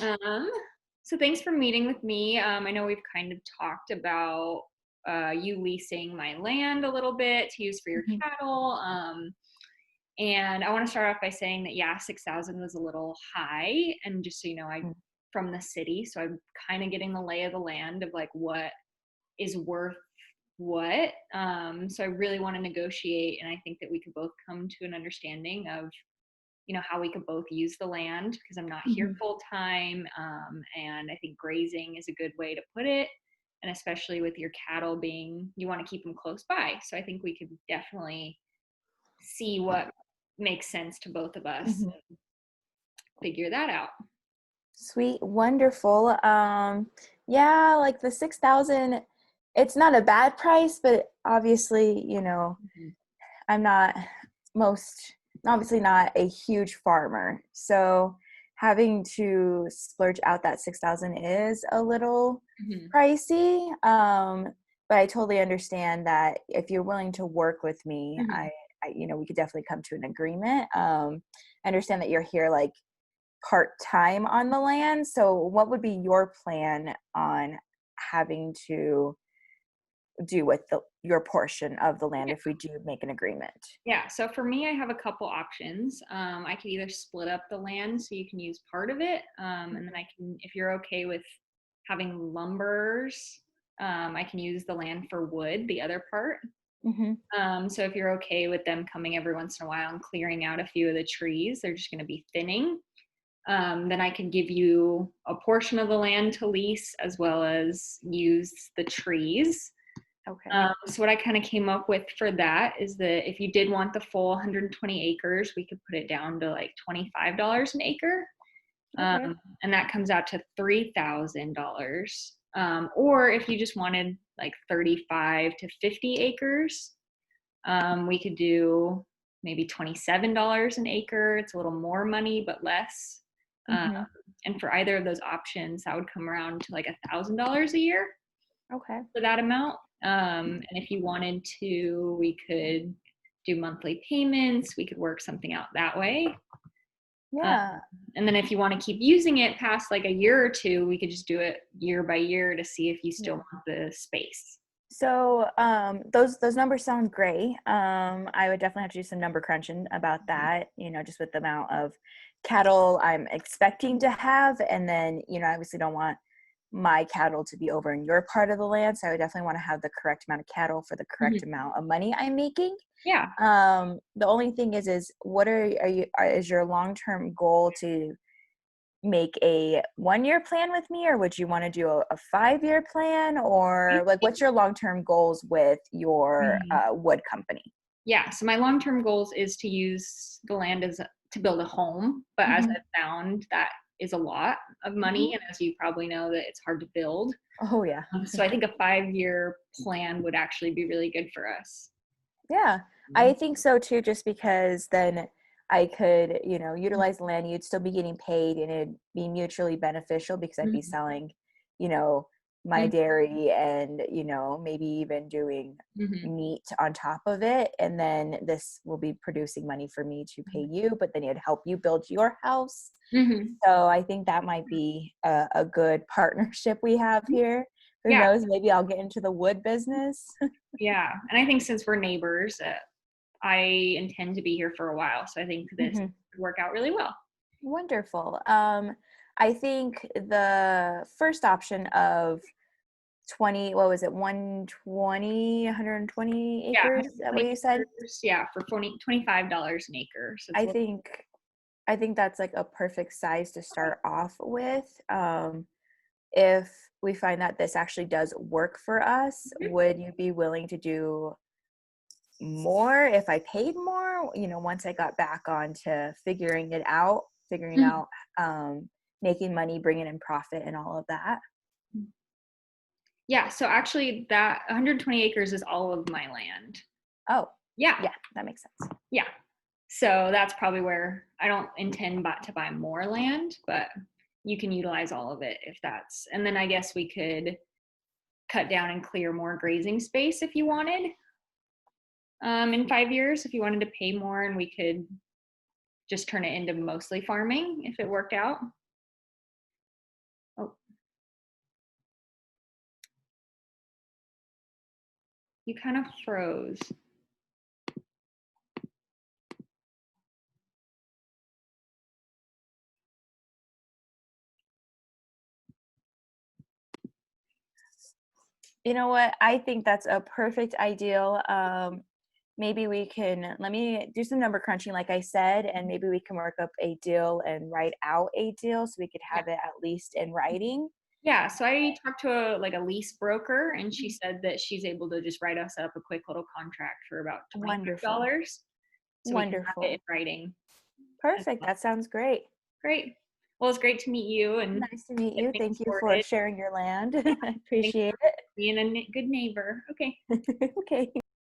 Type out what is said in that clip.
Um, so thanks for meeting with me. I know we've kind of talked about you leasing my land a little bit to use for your Mhm. cattle. And I want to start off by saying that yeah, 6,000 was a little high, and just so you know, I'm Mm. from the city, so I'm kind of getting the lay of the land of like what is worth what. So I really want to negotiate, and I think that we could both come to an understanding of how we could both use the land because I'm not here Mhm. full time. And I think grazing is a good way to put it. And especially with your cattle being, you want to keep them close by. So I think we could definitely see what makes sense to both of us Mhm. and figure that out. Sweet, wonderful. Yeah, like the 6,000, it's not a bad price, but obviously, Mhm. I'm not most, obviously not a huge farmer. So having to splurge out that 6,000 is a little Mhm. pricey. But I totally understand that if you're willing to work with me, Mhm. we could definitely come to an agreement. I understand that you're here like part-time on the land. So what would be your plan on having to do with your portion of the land if we do make an agreement? Yeah, so for me, I have a couple options. I could either split up the land so you can use part of it, and then I can, if you're okay with having lumbers, I can use the land for wood, the other part. Mm-hmm. So if you're okay with them coming every once in a while and clearing out a few of the trees, they're just going to be thinning. Then I can give you a portion of the land to lease as well as use the trees. Okay. So what I kind of came up with for that is that if you did want the full 120 acres, we could put it down to like $25 an acre, Okay. and that comes out to $3,000. Or if you just wanted like 35 to 50 acres, we could do maybe $27 an acre. It's a little more money, but less. Um, Mm-hmm. and for either of those options, that would come around to like $1,000 a year Okay. for that amount. And if you wanted to, we could do monthly payments. We could work something out that way. Um, Yeah. and then if you want to keep using it past like a year or two, we could just do it year by year to see if you still Yeah. want the space. So those numbers sound great. I would definitely have to do some number crunching about that, just with the amount of cattle I'm expecting to have. And then, I obviously don't want my cattle to be over in your part of the land. So I would definitely want to have the correct amount of cattle for the correct Mhm. amount of money I'm making. Yeah. The only thing is what is your long-term goal to make a 1 year plan with me, or would you want to do a 5 year plan, or like what's your long-term goals with your Mhm. wood company? Yeah. So my long-term goals is to use the land to build a home, but as Hmm. I've found, that is a lot of money, Hmm. and as you probably know, that it's hard to build. Oh yeah. So I think a 5-year plan would actually be really good for us. Yeah, I think so too, just because then I could, utilize the land, you'd still be getting paid and it'd be mutually beneficial because I'd be Mhm. selling, you know, my Mhm. dairy and, maybe even doing Mhm. meat on top of it. And then this will be producing money for me to pay you, but then it'd help you build your house. Mhm. So I think that might be a good partnership we have here. Who Yeah, knows? Maybe I'll get into the wood business. yeah. And I think since we're neighbors, I intend to be here for a while, so I think this would work out really well. Wonderful. I think the first option of 20, what was it, 120 Yeah, acres? Is that what 120 you said? acres. Yeah, for $25 an acre. So it's I a little. think I think that's like a perfect size to Okay. start off with. If we find that this actually does work for us, Mhm. would you be willing to do more if I paid more? Once I got back on to figuring Mhm. out making money, bringing in profit, and all of that. Yeah, so actually that 120 acres is all of my land. Oh, Yeah, yeah, that makes sense. yeah. So that's probably where I don't intend to buy more land, but you can utilize all of it if that's. And then I guess we could cut down and clear more grazing space if you wanted, in 5 years, if you wanted to pay more, and we could just turn it into mostly farming if it worked out. You kind of froze. You know what? I think that's a perfect ideal. Maybe we can let me do some number crunching, like I said, and maybe we can work up a deal and write out a deal so we could Yeah. have it at least in writing. Yeah, so I talked to a lease broker, and she said that she's able to just write us up a quick little contract for about Wonderful. $25, so we can have it in Wonderful. writing as Perfect. well. That sounds great. Great. Well, it's great to meet you and Nice to meet get you. things Thank you for sorted. sharing your land. Yeah, I thanks appreciate for being a good neighbor. Okay. it. Okay.